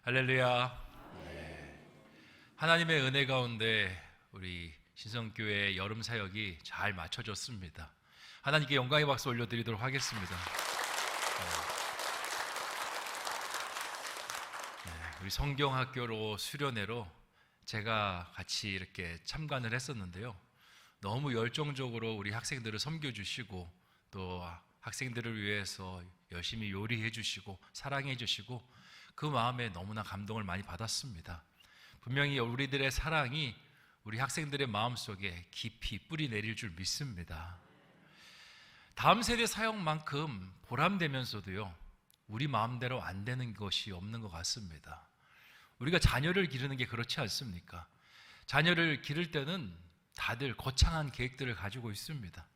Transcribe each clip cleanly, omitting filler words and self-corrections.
할렐루야. 하나님의 은혜 가운데 우리 신성교회 여름 사역이 잘 마쳐졌습니다. 하나님께 영광의 박수 올려드리도록 하겠습니다. 우리 성경학교로 수련회로 제가 같이 이렇게 참관을 했었는데요. 너무 열정적으로 우리 학생들을 섬겨주시고 또 학생들을 위해서 열심히 요리해 주시고 사랑해 주시고 그 마음에 너무나 감동을 많이 받았습니다. 분명히 우리들의 사랑이 우리 학생들의 마음속에 깊이 뿌리 내릴 줄 믿습니다. 다음 세대 사역만큼 보람되면서도요, 우리 마음대로 안 되는 것이 없는 것 같습니다. 우리가 자녀를 기르는 게 그렇지 않습니까? 자녀를 기를 때는 다들 거창한 계획들을 가지고 있습니다.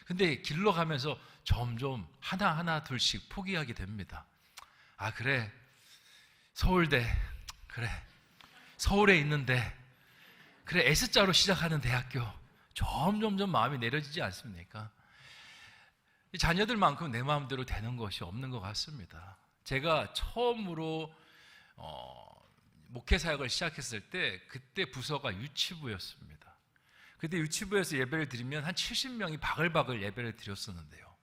근데 길러가면서 점점 하나하나 둘씩 포기하게 됩니다. 아, 그래, 서울대, 그래, 서울에 있는데, 그래, S자로 시작하는 대학교, 점점점 마음이 내려지지 않습니까? 자녀들만큼 내 마음대로 되는 것이 없는 것 같습니다. 제가 처음으로 목회 사역을 시작했을 때 그때 부서가 유치부였습니다. 그때 유치부에서 예배를 드리면 한 70명이 바글바글 예배를 드렸었는데요.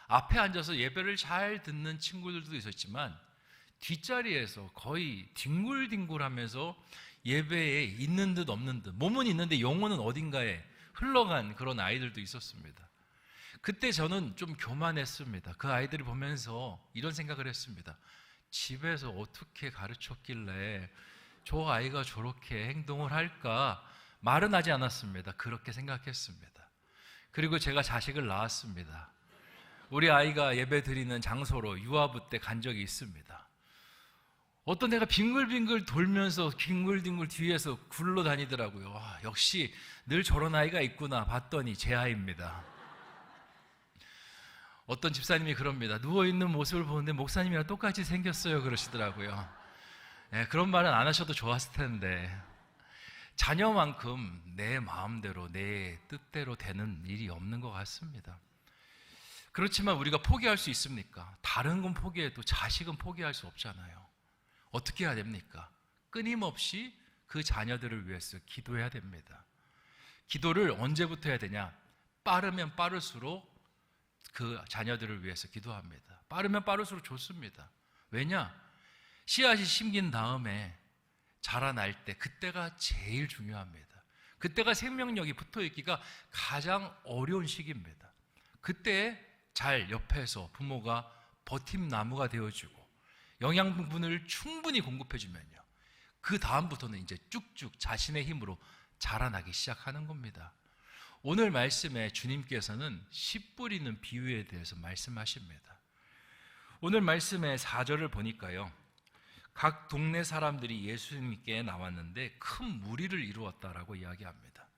앞에 앉아서 예배를 잘 듣는 친구들도 있었지만 뒷자리에서 거의 뒹굴뒹굴하면서 예배에 있는 듯 없는 듯, 몸은 있는데 영혼은 어딘가에 흘러간 그런 아이들도 있었습니다. 그때 저는 좀 교만했습니다. 그 아이들을 보면서 이런 생각을 했습니다. 집에서 어떻게 가르쳤길래 저 아이가 저렇게 행동을 할까? 말은 하지 않았습니다. 그렇게 생각했습니다. 그리고 제가 자식을 낳았습니다. 우리 아이가 예배 드리는 장소로 유아부 때 간 적이 있습니다. 어떤 애가 빙글빙글 돌면서 빙글빙글 뒤에서 굴러다니더라고요. 역시 늘 저런 아이가 있구나 봤더니 제 아이입니다. 어떤 집사님이 그럽니다. 누워있는 모습을 보는데 목사님이랑 똑같이 생겼어요 그러시더라고요. 그런 말은 안 하셔도 좋았을 텐데 자녀만큼 내 마음대로 내 뜻대로 되는 일이 없는 것 같습니다. 그렇지만 우리가 포기할 수 있습니까? 다른 건 포기해도 자식은 포기할 수 없잖아요. 어떻게 해야 됩니까? 끊임없이 그 자녀들을 위해서 기도해야 됩니다. 기도를 언제부터 해야 되냐? 빠르면 빠를수록 그 자녀들을 위해서 기도합니다. 빠르면 빠를수록 좋습니다. 왜냐? 씨앗이 심긴 다음에 자라날 때 그때가 제일 중요합니다. 그때가 생명력이 붙어있기가 가장 어려운 시기입니다. 그때 잘 옆에서 부모가 버팀나무가 되어주고 영양분을 충분히 공급해주면요, 그 다음부터는 이제 쭉쭉 자신의 힘으로 자라나기 시작하는 겁니다. 오늘 말씀에 주님께서는 씨 뿌리는 비유에 대해서 말씀하십니다. 오늘 말씀의 4절을 보니까요, 각 동네 사람들이 예수님께 나왔는데 큰 무리를 이루었다라고 이야기합니다.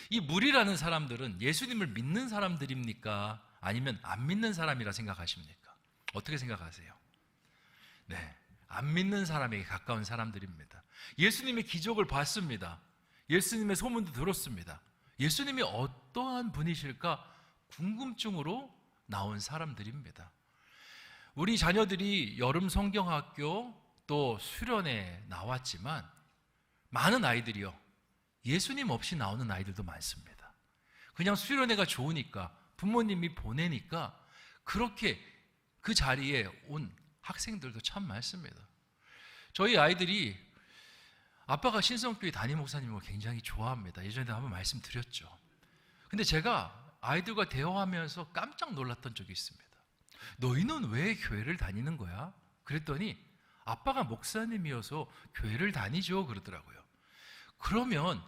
이 무리라는 사람들은 예수님을 믿는 사람들입니까? 아니면 안 믿는 사람이라 생각하십니까? 어떻게 생각하세요? 네, 안 믿는 사람에게 가까운 사람들입니다. 예수님의 기적을 봤습니다. 예수님의 소문도 들었습니다. 예수님이 어떠한 분이실까 궁금증으로 나온 사람들입니다. 우리 자녀들이 여름 성경학교 또 수련회에 나왔지만 많은 아이들이요, 예수님 없이 나오는 아이들도 많습니다. 그냥 수련회가 좋으니까 부모님이 보내니까 그렇게 그 자리에 온 학생들도 참 많습니다. 저희 아이들이 아빠가 신성교회 담임 목사님을 굉장히 좋아합니다. 예전에 한번 말씀드렸죠. 근데 제가 아이들과 대화하면서 깜짝 놀랐던 적이 있습니다. 너희는 왜 교회를 다니는 거야? 그랬더니 아빠가 목사님이어서 교회를 다니죠 그러더라고요. 그러면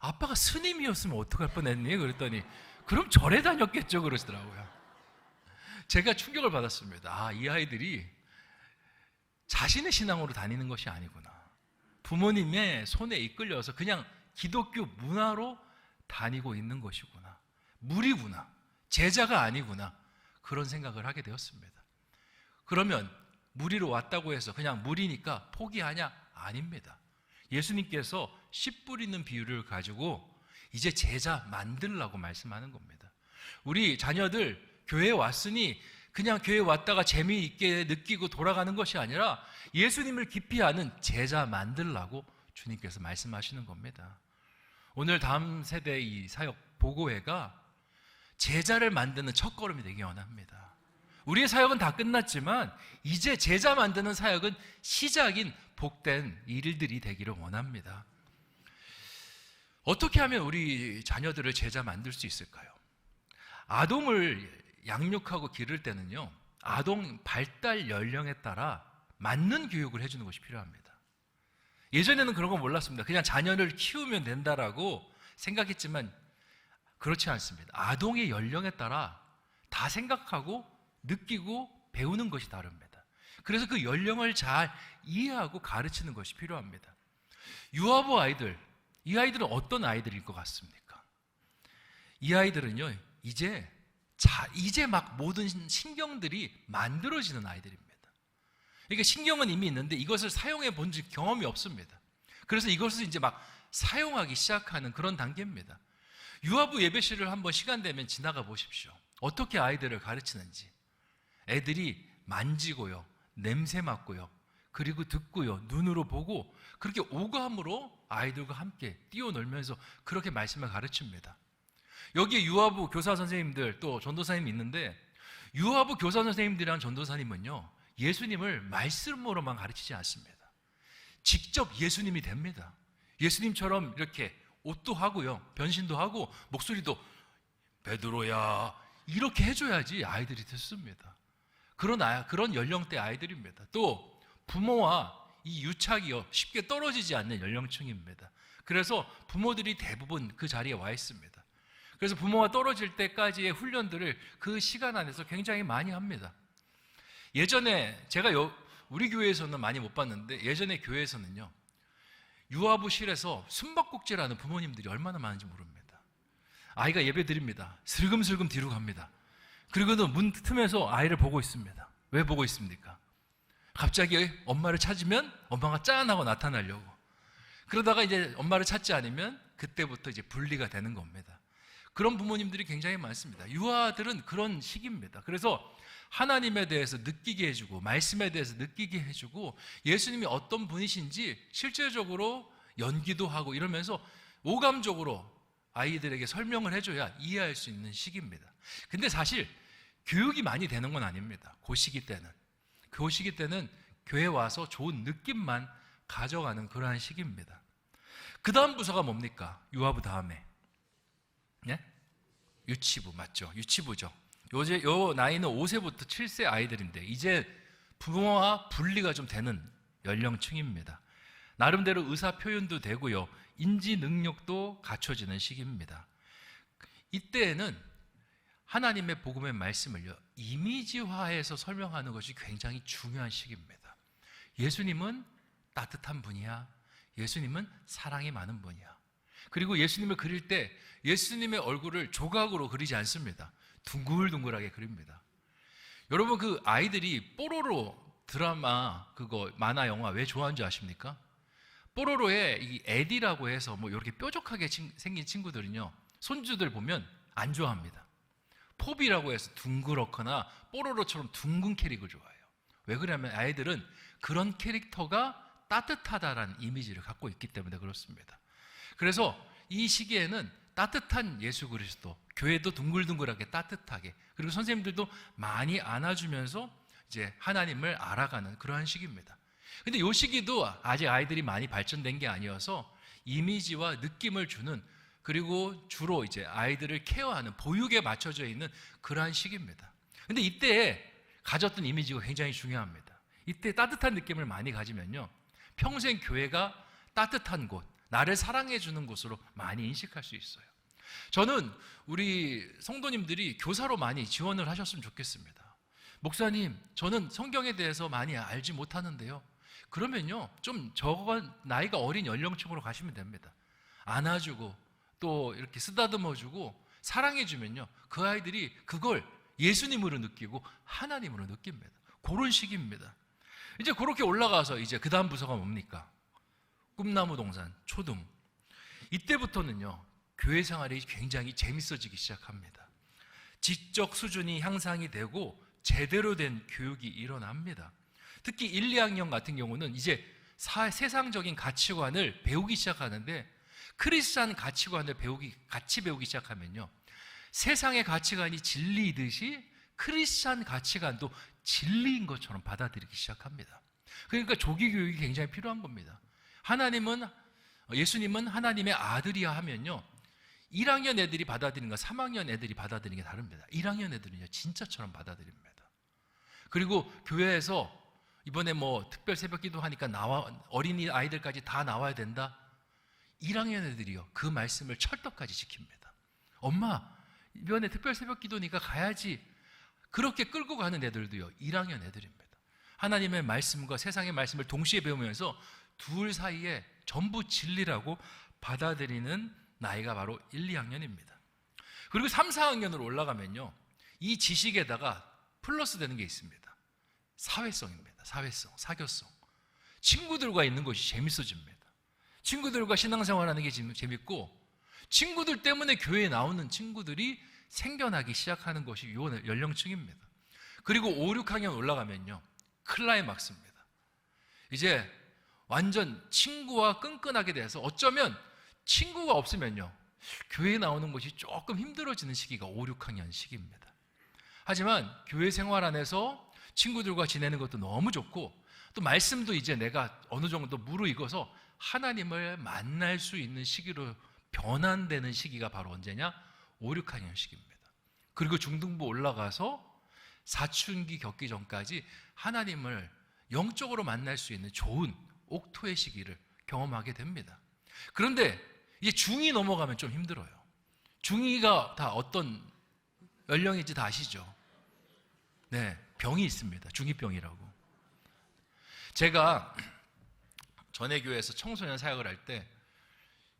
아빠가 스님이었으면 어떡할 뻔했니? 그랬더니 그럼 절에 다녔겠죠 그러시더라고요. 제가 충격을 받았습니다. 이 아이들이 자신의 신앙으로 다니는 것이 아니구나. 부모님의 손에 이끌려서 그냥 기독교 문화로 다니고 있는 것이구나. 무리구나. 제자가 아니구나. 그런 생각을 하게 되었습니다. 그러면 무리로 왔다고 해서 그냥 무리니까 포기하냐? 아닙니다. 예수님께서 씨 뿌리는 비유를 가지고 이제 제자 만들라고 말씀하는 겁니다. 우리 자녀들 교회에 왔으니 그냥 교회 왔다가 재미있게 느끼고 돌아가는 것이 아니라 예수님을 깊이 아는 제자 만들라고 주님께서 말씀하시는 겁니다. 오늘 다음 세대 이 사역 보고회가 제자를 만드는 첫걸음이 되기 원합니다. 우리의 사역은 다 끝났지만 이제 제자 만드는 사역은 시작인 복된 일들이 되기를 원합니다. 어떻게 하면 우리 자녀들을 제자 만들 수 있을까요? 아동을 양육하고 기를 때는요, 아동 발달 연령에 따라 맞는 교육을 해주는 것이 필요합니다. 예전에는 그런 거 몰랐습니다. 그냥 자녀를 키우면 된다라고 생각했지만 그렇지 않습니다. 아동의 연령에 따라 다 생각하고 느끼고 배우는 것이 다릅니다. 그래서 그 연령을 잘 이해하고 가르치는 것이 필요합니다. 유아부 아이들, 이 아이들은 어떤 아이들일 것 같습니까? 이 아이들은요, 이제 막 모든 신경들이 만들어지는 아이들입니다. 그러니까 신경은 이미 있는데 이것을 사용해 본 경험이 없습니다. 그래서 이것을 이제 막 사용하기 시작하는 그런 단계입니다. 유아부 예배실을 한번 시간 되면 지나가 보십시오. 어떻게 아이들을 가르치는지. 애들이 만지고요, 냄새 맡고요, 그리고 듣고요, 눈으로 보고 그렇게 오감으로 아이들과 함께 뛰어놀면서 그렇게 말씀을 가르칩니다. 여기에 유아부 교사 선생님들 또 전도사님이 있는데, 유아부 교사 선생님들이랑 전도사님은요, 예수님을 말씀으로만 가르치지 않습니다. 직접 예수님이 됩니다. 예수님처럼 이렇게 옷도 하고요, 변신도 하고 목소리도 베드로야 이렇게 해줘야지 아이들이 듣습니다. 그런 연령대 아이들입니다. 또 부모와 이 유착이요, 쉽게 떨어지지 않는 연령층입니다. 그래서 부모들이 대부분 그 자리에 와 있습니다. 그래서 부모와 떨어질 때까지의 훈련들을 그 시간 안에서 굉장히 많이 합니다. 예전에 제가 우리 교회에서는 많이 못 봤는데, 예전에 교회에서는요, 유아부실에서 숨바꼭질하는 부모님들이 얼마나 많은지 모릅니다. 아이가 예배 드립니다. 슬금슬금 뒤로 갑니다. 그리고는 문 틈에서 아이를 보고 있습니다. 왜 보고 있습니까? 갑자기 엄마를 찾으면 엄마가 짠하고 나타나려고. 그러다가 이제 엄마를 찾지 않으면 그때부터 이제 분리가 되는 겁니다. 그런 부모님들이 굉장히 많습니다. 유아들은 그런 시기입니다. 그래서 하나님에 대해서 느끼게 해주고, 말씀에 대해서 느끼게 해주고, 예수님이 어떤 분이신지 실제적으로 연기도 하고 이러면서 오감적으로 아이들에게 설명을 해줘야 이해할 수 있는 시기입니다. 근데 사실 교육이 많이 되는 건 아닙니다. 그 시기 때는 교회 와서 좋은 느낌만 가져가는 그러한 시기입니다. 그 다음 부서가 뭡니까? 유아부 다음에 유치부, 맞죠? 유치부죠. 요 나이는 5세부터 7세 아이들인데 이제 부모와 분리가 좀 되는 연령층입니다. 나름대로 의사 표현도 되고요, 인지 능력도 갖춰지는 시기입니다. 이때에는 하나님의 복음의 말씀을요, 이미지화해서 설명하는 것이 굉장히 중요한 시기입니다. 예수님은 따뜻한 분이야. 예수님은 사랑이 많은 분이야. 그리고 예수님을 그릴 때 예수님의 얼굴을 조각으로 그리지 않습니다. 둥글둥글하게 그립니다. 여러분, 그 아이들이 뽀로로 드라마, 그거 만화 영화 왜 좋아하는 줄 아십니까? 뽀로로에 이 에디라고 해서 뭐 이렇게 뾰족하게 생긴 친구들은요, 손주들 보면 안 좋아합니다. 포비라고 해서 둥그렇거나 뽀로로처럼 둥근 캐릭을 좋아해요. 왜 그러냐면 아이들은 그런 캐릭터가 따뜻하다라는 이미지를 갖고 있기 때문에 그렇습니다. 그래서 이 시기에는 따뜻한 예수 그리스도, 교회도 둥글둥글하게 따뜻하게, 그리고 선생님들도 많이 안아주면서 이제 하나님을 알아가는 그러한 시기입니다. 근데 이 시기도 아직 아이들이 많이 발전된 게 아니어서 이미지와 느낌을 주는, 그리고 주로 이제 아이들을 케어하는 보육에 맞춰져 있는 그러한 시기입니다. 근데 이때 가졌던 이미지가 굉장히 중요합니다. 이때 따뜻한 느낌을 많이 가지면요, 평생 교회가 따뜻한 곳, 나를 사랑해 주는 곳으로 많이 인식할 수 있어요. 저는 우리 성도님들이 교사로 많이 지원을 하셨으면 좋겠습니다. 목사님, 저는 성경에 대해서 많이 알지 못하는데요. 그러면요, 좀 나이가 어린 연령층으로 가시면 됩니다. 안아주고 또 이렇게 쓰다듬어주고 사랑해주면요, 그 아이들이 그걸 예수님으로 느끼고 하나님으로 느낍니다. 그런 시기입니다. 이제 그렇게 올라가서 이제 그 다음 부서가 뭡니까? 꿈나무 동산, 초등. 이때부터는요, 교회 생활이 굉장히 재밌어지기 시작합니다. 지적 수준이 향상이 되고 제대로 된 교육이 일어납니다. 특히 1, 2학년 같은 경우는 이제 세상적인 가치관을 배우기 시작하는데, 크리스찬 가치관을 같이 배우기 시작하면요, 세상의 가치관이 진리이듯이 크리스찬 가치관도 진리인 것처럼 받아들이기 시작합니다. 그러니까 조기 교육이 굉장히 필요한 겁니다. 예수님은 하나님의 아들이야 하면요, 1학년 애들이 받아들이는 거 3학년 애들이 받아들이는 게 다릅니다. 1학년 애들은요, 진짜처럼 받아들입니다. 그리고 교회에서 이번에 특별 새벽 기도 하니까 어린이 아이들까지 다 나와야 된다. 1학년 애들이요, 그 말씀을 철떡까지 지킵니다. 엄마, 이번에 특별 새벽 기도니까 가야지. 그렇게 끌고 가는 애들도요, 1학년 애들입니다. 하나님의 말씀과 세상의 말씀을 동시에 배우면서 둘 사이에 전부 진리라고 받아들이는 나이가 바로 1, 2학년입니다. 그리고 3, 4학년으로 올라가면요, 이 지식에다가 플러스 되는 게 있습니다. 사회성입니다. 사회성, 사교성. 친구들과 있는 것이 재밌어집니다. 친구들과 신앙생활하는 게 재밌고, 친구들 때문에 교회에 나오는 친구들이 생겨나기 시작하는 것이 이 연령층입니다. 그리고 5, 6학년 올라가면요, 클라이막스입니다. 이제 완전 친구와 끈끈하게 돼서 어쩌면 친구가 없으면요, 교회에 나오는 것이 조금 힘들어지는 시기가 5, 6학년 시기입니다. 하지만 교회 생활 안에서 친구들과 지내는 것도 너무 좋고, 또 말씀도 이제 내가 어느 정도 무르익어서 하나님을 만날 수 있는 시기로 변환되는 시기가 바로 언제냐? 5, 6학년 시기입니다. 그리고 중등부 올라가서 사춘기 겪기 전까지 하나님을 영적으로 만날 수 있는 좋은 옥토의 시기를 경험하게 됩니다. 그런데 이제 중2 넘어가면 좀 힘들어요. 중2가 다 어떤 연령인지 다 아시죠? 네, 병이 있습니다. 중2병이라고. 제가 전에 교회에서 청소년 사역을 할 때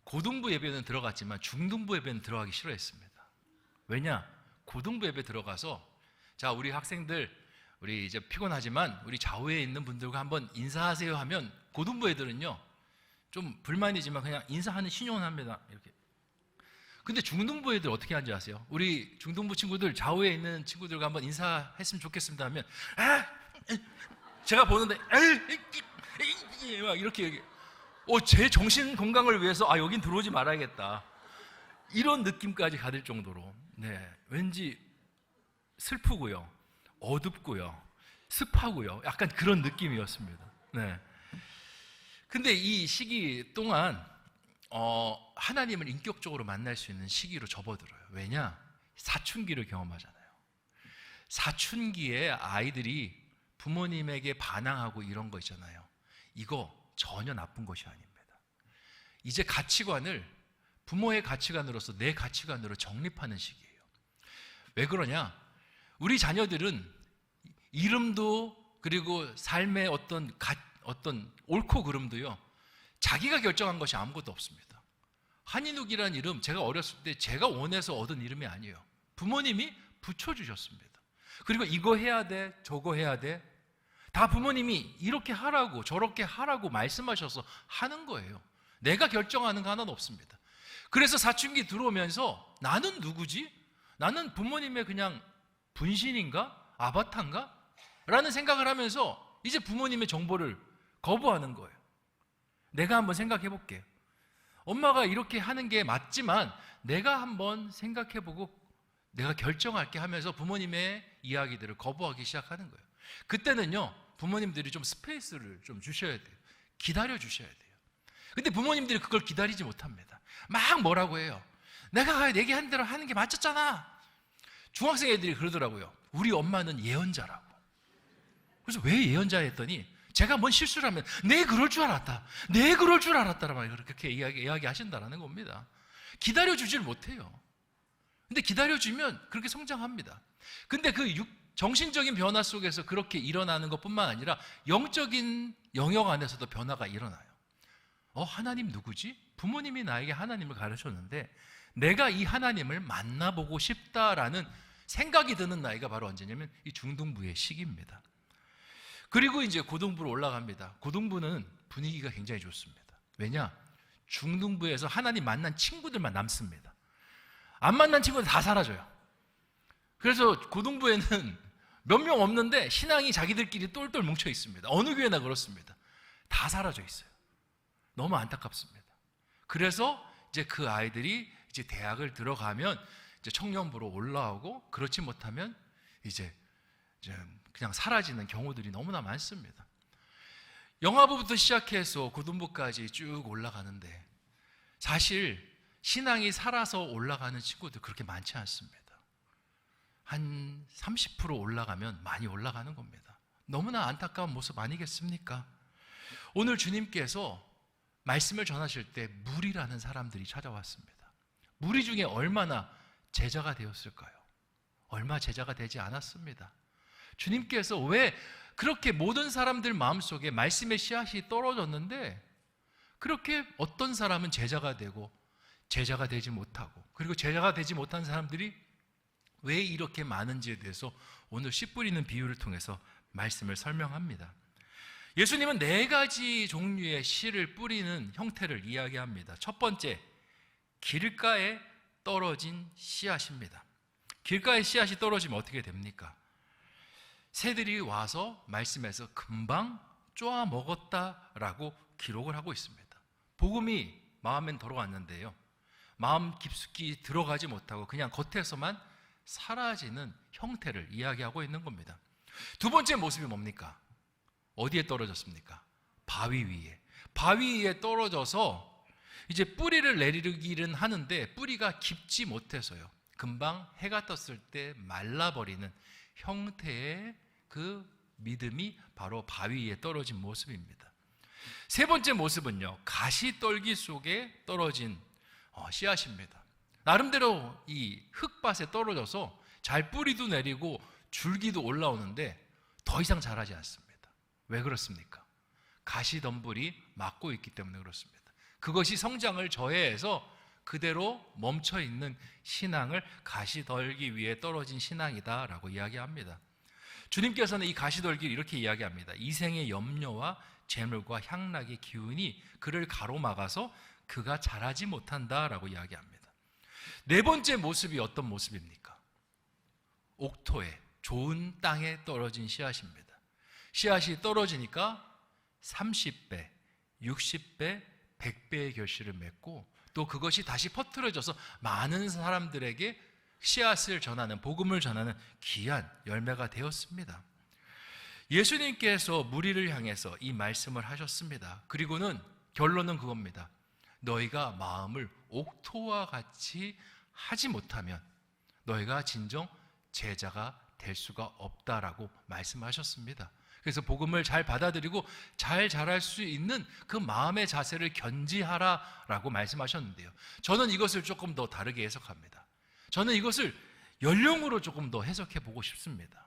고등부 예배는 들어갔지만 중등부 예배는 들어가기 싫어했습니다. 왜냐? 고등부 예배 들어가서, 자, 우리 학생들, 우리 이제 피곤하지만 우리 좌우에 있는 분들과 한번 인사하세요 하면 고등부 애들은요, 좀 불만이지만 그냥 인사하는 신용을 합니다. 이렇게. 근데 중등부 애들 어떻게 하는지 아세요? 우리 중등부 친구들, 좌우에 있는 친구들과 한번 인사했으면 좋겠습니다 하면, 제가 보는데 막 이렇게 제 정신 건강을 위해서 여긴 들어오지 말아야겠다, 이런 느낌까지 가질 정도로, 네, 왠지 슬프고요, 어둡고요, 습하고요, 약간 그런 느낌이었습니다. 네. 근데 이 시기 동안 하나님을 인격적으로 만날 수 있는 시기로 접어들어요. 왜냐? 사춘기를 경험하잖아요. 사춘기에 아이들이 부모님에게 반항하고 이런 거 있잖아요. 이거 전혀 나쁜 것이 아닙니다. 이제 가치관을 부모의 가치관으로서 내 가치관으로 정립하는 시기예요. 왜 그러냐? 우리 자녀들은 이름도, 그리고 삶의 어떤 옳고 그름도요, 자기가 결정한 것이 아무것도 없습니다. 한인욱이라는 이름, 제가 어렸을 때 제가 원해서 얻은 이름이 아니에요. 부모님이 붙여주셨습니다. 그리고 이거 해야 돼, 저거 해야 돼, 다 부모님이 이렇게 하라고 저렇게 하라고 말씀하셔서 하는 거예요. 내가 결정하는 거 하나도 없습니다. 그래서 사춘기 들어오면서 나는 누구지? 나는 부모님의 그냥 분신인가? 아바타인가? 라는 생각을 하면서 이제 부모님의 정보를 거부하는 거예요. 내가 한번 생각해 볼게요. 엄마가 이렇게 하는 게 맞지만 내가 한번 생각해 보고 내가 결정할게 하면서 부모님의 이야기들을 거부하기 시작하는 거예요. 그때는요, 부모님들이 좀 스페이스를 좀 주셔야 돼요. 기다려 주셔야 돼요. 근데 부모님들이 그걸 기다리지 못합니다. 막 뭐라고 해요. 내가 얘기한 대로 하는 게 맞췄잖아. 중학생 애들이 그러더라고요. 우리 엄마는 예언자라고. 그래서 왜 예언자 했더니 제가 뭔 실수를 하면 내 그럴 줄 알았다, 내 그럴 줄 알았다라고 그렇게 이야기하신다라는 겁니다. 기다려주질 못해요. 근데 기다려주면 그렇게 성장합니다. 근데 그 정신적인 변화 속에서 그렇게 일어나는 것뿐만 아니라 영적인 영역 안에서도 변화가 일어나요. 하나님 누구지? 부모님이 나에게 하나님을 가르쳤는데 내가 이 하나님을 만나보고 싶다라는 생각이 드는 나이가 바로 언제냐면 이 중등부의 시기입니다. 그리고 이제 고등부로 올라갑니다. 고등부는 분위기가 굉장히 좋습니다. 왜냐? 중등부에서 하나님 만난 친구들만 남습니다. 안 만난 친구들 다 사라져요. 그래서 고등부에는 몇 명 없는데 신앙이 자기들끼리 똘똘 뭉쳐 있습니다. 어느 교회나 그렇습니다. 다 사라져 있어요. 너무 안타깝습니다. 그래서 이제 그 아이들이 이제 대학을 들어가면 이제 청년부로 올라오고, 그렇지 못하면 이제 그냥 사라지는 경우들이 너무나 많습니다. 영아부부터 시작해서 고등부까지 쭉 올라가는데, 사실 신앙이 살아서 올라가는 친구들 그렇게 많지 않습니다. 한 30% 올라가면 많이 올라가는 겁니다. 너무나 안타까운 모습 아니겠습니까? 오늘 주님께서 말씀을 전하실 때 무리라는 사람들이 찾아왔습니다. 무리 중에 얼마나 제자가 되었을까요? 얼마 제자가 되지 않았습니다. 주님께서 왜 그렇게 모든 사람들 마음속에 말씀의 씨앗이 떨어졌는데, 그렇게 어떤 사람은 제자가 되고 제자가 되지 못하고, 그리고 제자가 되지 못한 사람들이 왜 이렇게 많은지에 대해서 오늘 씨 뿌리는 비유를 통해서 말씀을 설명합니다. 예수님은 4가지 종류의 씨를 뿌리는 형태를 이야기합니다. 첫 번째, 길가에 떨어진 씨앗입니다. 길가에 씨앗이 떨어지면 어떻게 됩니까? 새들이 와서 말씀에서 금방 쪼아 먹었다라고 기록을 하고 있습니다. 복음이 마음엔 들어왔는데요, 마음 깊숙이 들어가지 못하고 그냥 겉에서만 사라지는 형태를 이야기하고 있는 겁니다. 두 번째 모습이 뭡니까? 어디에 떨어졌습니까? 바위 위에. 바위 위에 떨어져서 이제 뿌리를 내리기는 하는데 뿌리가 깊지 못해서요, 금방 해가 떴을 때 말라버리는 형태의 그 믿음이 바로 바위 위에 떨어진 모습입니다. 세 번째 모습은요, 가시떨기 속에 떨어진 씨앗입니다. 나름대로 이 흙밭에 떨어져서 잘 뿌리도 내리고 줄기도 올라오는데 더 이상 자라지 않습니다. 왜 그렇습니까? 가시덤불이 막고 있기 때문에 그렇습니다. 그것이 성장을 저해해서 그대로 멈춰있는 신앙을 가시떨기 위에 떨어진 신앙이다라고 이야기합니다. 주님께서는 이 가시떨기를 이렇게 이야기합니다. 이생의 염려와 재물과 향락의 기운이 그를 가로막아서 그가 자라지 못한다라고 이야기합니다. 네 번째 모습이 어떤 모습입니까? 옥토에, 좋은 땅에 떨어진 씨앗입니다. 씨앗이 떨어지니까 30배, 60배, 100배의 결실을 맺고, 또 그것이 다시 퍼뜨려져서 많은 사람들에게 씨앗을 전하는, 복음을 전하는 귀한 열매가 되었습니다. 예수님께서 무리를 향해서 이 말씀을 하셨습니다. 그리고는 결론은 그겁니다. 너희가 마음을 옥토와 같이 하지 못하면 너희가 진정 제자가 될 수가 없다라고 말씀하셨습니다. 그래서 복음을 잘 받아들이고 잘 자랄 수 있는 그 마음의 자세를 견지하라라고 말씀하셨는데요, 저는 이것을 조금 더 다르게 해석합니다. 저는 이것을 연령으로 조금 더 해석해 보고 싶습니다.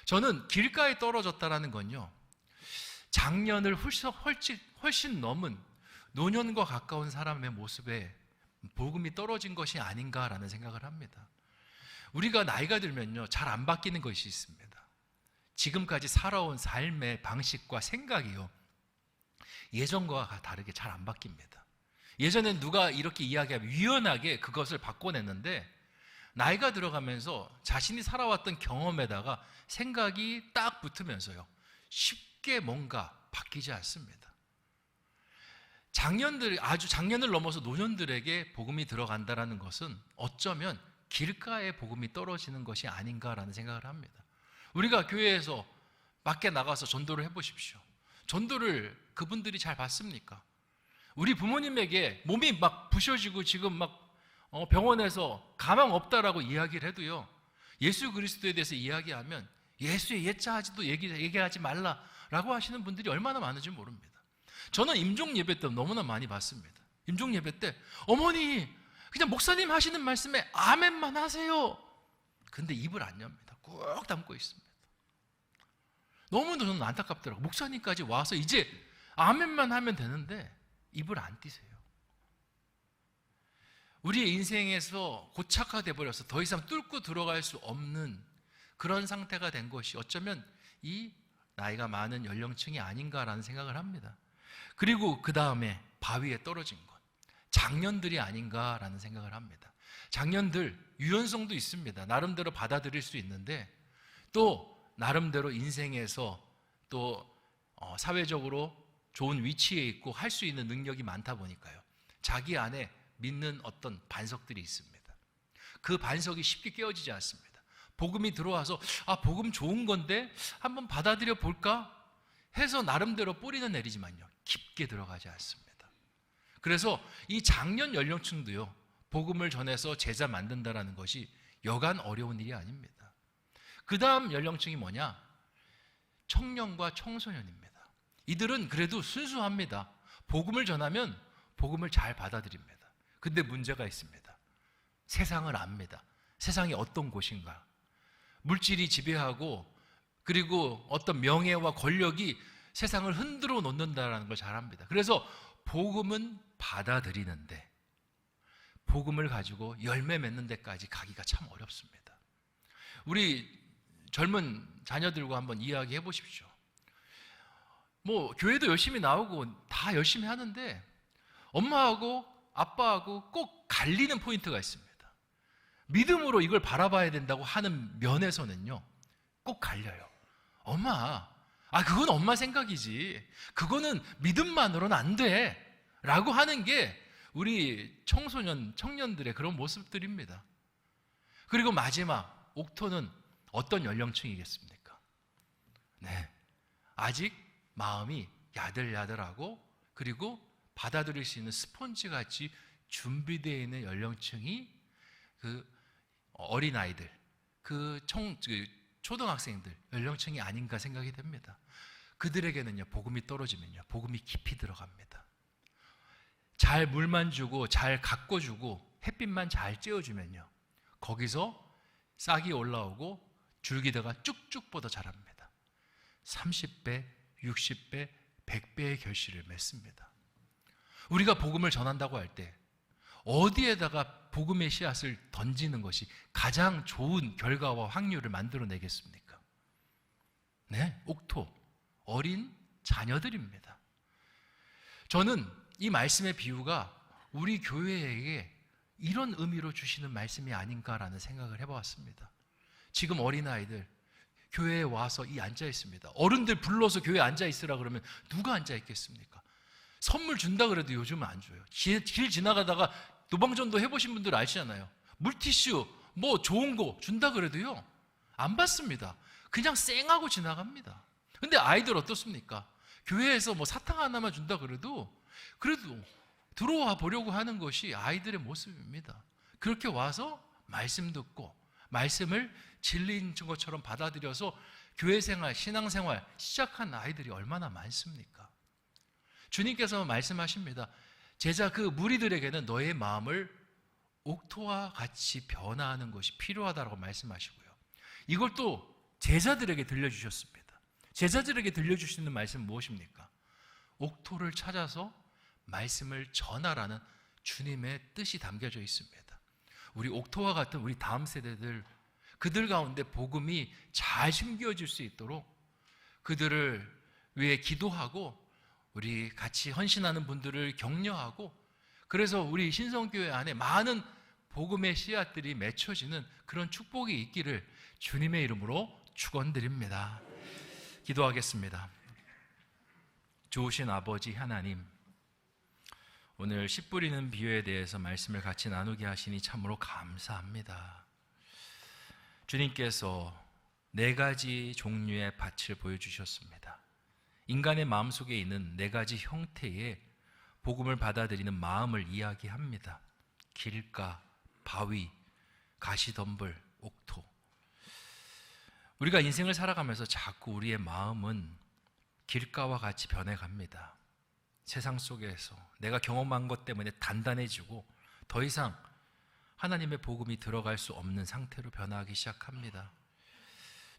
저는 길가에 떨어졌다라는 건요, 장년을 훨씬 넘은 노년과 가까운 사람의 모습에 복음이 떨어진 것이 아닌가라는 생각을 합니다. 우리가 나이가 들면요, 잘 안 바뀌는 것이 있습니다. 지금까지 살아온 삶의 방식과 생각이요, 예전과 다르게 잘 안 바뀝니다. 예전엔 누가 이렇게 이야기하면 유연하게 그것을 바꿔냈는데, 나이가 들어가면서 자신이 살아왔던 경험에다가 생각이 딱 붙으면서요, 쉽게 뭔가 바뀌지 않습니다. 아주 장년을 넘어서 노년들에게 복음이 들어간다는 것은 어쩌면 길가에 복음이 떨어지는 것이 아닌가라는 생각을 합니다. 우리가 교회에서 밖에 나가서 전도를 해보십시오. 전도를 그분들이 잘 받습니까? 우리 부모님에게 몸이 막 부셔지고 지금 막 병원에서 가망 없다라고 이야기를 해도요, 예수 그리스도에 대해서 이야기하면 예수의 예자하지도 얘기하지 말라라고 하시는 분들이 얼마나 많은지 모릅니다. 저는 임종 예배 때 너무나 많이 봤습니다. 임종 예배 때 어머니 그냥 목사님 하시는 말씀에 아멘만 하세요. 근데 입을 안 엽니다. 꾹 담고 있습니다. 너무 저는 안타깝더라고요. 목사님까지 와서 이제 아멘만 하면 되는데 입을 안 띄세요. 우리의 인생에서 고착화돼 버려서 더 이상 뚫고 들어갈 수 없는 그런 상태가 된 것이 어쩌면 이 나이가 많은 연령층이 아닌가라는 생각을 합니다. 그리고 그 다음에 바위에 떨어진 것, 장년들이 아닌가라는 생각을 합니다. 장년들 유연성도 있습니다. 나름대로 받아들일 수 있는데 또 나름대로 인생에서 또 사회적으로 좋은 위치에 있고 할 수 있는 능력이 많다 보니까요, 자기 안에 믿는 어떤 반석들이 있습니다. 그 반석이 쉽게 깨어지지 않습니다. 복음이 들어와서 복음 좋은 건데 한번 받아들여 볼까 해서 나름대로 뿌리는 내리지만요, 깊게 들어가지 않습니다. 그래서 이 장년 연령층도요, 복음을 전해서 제자 만든다라는 것이 여간 어려운 일이 아닙니다. 그 다음 연령층이 뭐냐? 청년과 청소년입니다. 이들은 그래도 순수합니다. 복음을 전하면 복음을 잘 받아들입니다. 근데 문제가 있습니다. 세상을 압니다. 세상이 어떤 곳인가? 물질이 지배하고 그리고 어떤 명예와 권력이 세상을 흔들어 놓는다는 걸 잘 압니다. 그래서 복음은 받아들이는데 복음을 가지고 열매 맺는 데까지 가기가 참 어렵습니다. 우리 젊은 자녀들과 한번 이야기해 보십시오. 교회도 열심히 나오고 다 열심히 하는데 엄마하고 아빠하고 꼭 갈리는 포인트가 있습니다. 믿음으로 이걸 바라봐야 된다고 하는 면에서는요, 꼭 갈려요. 엄마, 그건 엄마 생각이지. 그거는 믿음만으로는 안 돼. 라고 하는 게 우리 청소년, 청년들의 그런 모습들입니다. 그리고 마지막, 옥토는 어떤 연령층이겠습니까? 네. 아직 마음이 야들야들하고 그리고 받아들일 수 있는 스펀지같이 준비되어 있는 연령층이 그 어린아이들, 초등학생들 연령층이 아닌가 생각이 됩니다. 그들에게는요, 복음이 떨어지면요, 복음이 깊이 들어갑니다. 잘 물만 주고 잘 가꿔주고 햇빛만 잘 쬐어주면요, 거기서 싹이 올라오고 줄기다가 쭉쭉 뻗어 자랍니다. 30배, 60배, 100배의 결실을 맺습니다. 우리가 복음을 전한다고 할 때 어디에다가 복음의 씨앗을 던지는 것이 가장 좋은 결과와 확률을 만들어내겠습니까? 네, 옥토, 어린 자녀들입니다. 저는 이 말씀의 비유가 우리 교회에게 이런 의미로 주시는 말씀이 아닌가라는 생각을 해보았습니다. 지금 어린아이들 교회에 와서 앉아 있습니다. 어른들 불러서 교회에 앉아 있으라 그러면 누가 앉아 있겠습니까? 선물 준다 그래도 요즘은 안 줘요. 길 지나가다가 노방전도 해보신 분들 아시잖아요. 물티슈 좋은 거 준다 그래도요, 안 받습니다. 그냥 쌩하고 지나갑니다. 근데 아이들 어떻습니까? 교회에서 사탕 하나만 준다 그래도 들어와 보려고 하는 것이 아이들의 모습입니다. 그렇게 와서 말씀 듣고 말씀을 진리인 것처럼 받아들여서 교회생활, 신앙생활 시작한 아이들이 얼마나 많습니까? 주님께서 말씀하십니다. 제자 그 무리들에게는 너의 마음을 옥토와 같이 변화하는 것이 필요하다고 말씀하시고요, 이걸 또 제자들에게 들려주셨습니다. 제자들에게 들려주시는 말씀은 무엇입니까? 옥토를 찾아서 말씀을 전하라는 주님의 뜻이 담겨져 있습니다. 우리 옥토와 같은 우리 다음 세대들, 그들 가운데 복음이 잘 심겨질 수 있도록 그들을 위해 기도하고 우리 같이 헌신하는 분들을 격려하고, 그래서 우리 신성교회 안에 많은 복음의 씨앗들이 맺혀지는 그런 축복이 있기를 주님의 이름으로 축원드립니다. 기도하겠습니다. 좋으신 아버지 하나님, 오늘 씨 뿌리는 비유에 대해서 말씀을 같이 나누게 하시니 참으로 감사합니다. 주님께서 4가지 종류의 밭을 보여주셨습니다. 인간의 마음속에 있는 4가지 형태의 복음을 받아들이는 마음을 이야기합니다. 길가, 바위, 가시덤불, 옥토. 우리가 인생을 살아가면서 자꾸 우리의 마음은 길가와 같이 변해갑니다. 세상 속에서 내가 경험한 것 때문에 단단해지고 더 이상 하나님의 복음이 들어갈 수 없는 상태로 변화하기 시작합니다.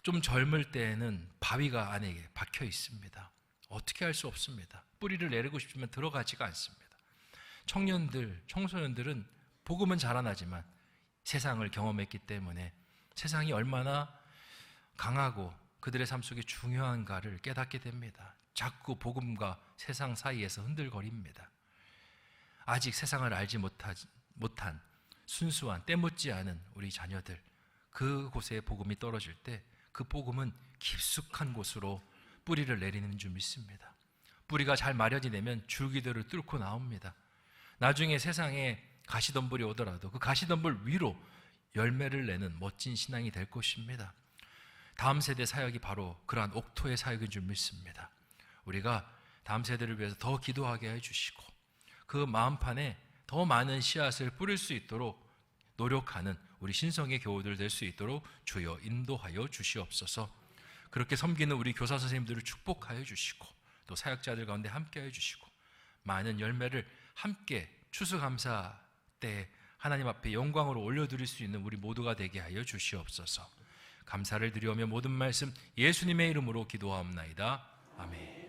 좀 젊을 때에는 바위가 안에 박혀 있습니다. 어떻게 할 수 없습니다. 뿌리를 내리고 싶지만 들어가지가 않습니다. 청년들, 청소년들은 복음은 자라나지만 세상을 경험했기 때문에 세상이 얼마나 강하고 그들의 삶 속에 중요한가를 깨닫게 됩니다. 자꾸 복음과 세상 사이에서 흔들거립니다. 아직 세상을 알지 못한 순수한 때묻지 않은 우리 자녀들, 그곳에 복음이 떨어질 때 그 복음은 깊숙한 곳으로 뿌리를 내리는 줄 믿습니다. 뿌리가 잘 마련이 되면 줄기들을 뚫고 나옵니다. 나중에 세상에 가시덤불이 오더라도 그 가시덤불 위로 열매를 내는 멋진 신앙이 될 것입니다. 다음 세대 사역이 바로 그러한 옥토의 사역인 줄 믿습니다. 우리가 다음 세대를 위해서 더 기도하게 해주시고 그 마음판에 더 많은 씨앗을 뿌릴 수 있도록 노력하는 우리 신성의 교우들 될 수 있도록 주여 인도하여 주시옵소서. 그렇게 섬기는 우리 교사 선생님들을 축복하여 주시고 또 사역자들 가운데 함께하여 주시고 많은 열매를 함께 추수감사 때 하나님 앞에 영광으로 올려드릴 수 있는 우리 모두가 되게 하여 주시옵소서. 감사를 드리오며 모든 말씀 예수님의 이름으로 기도하옵나이다. 아멘.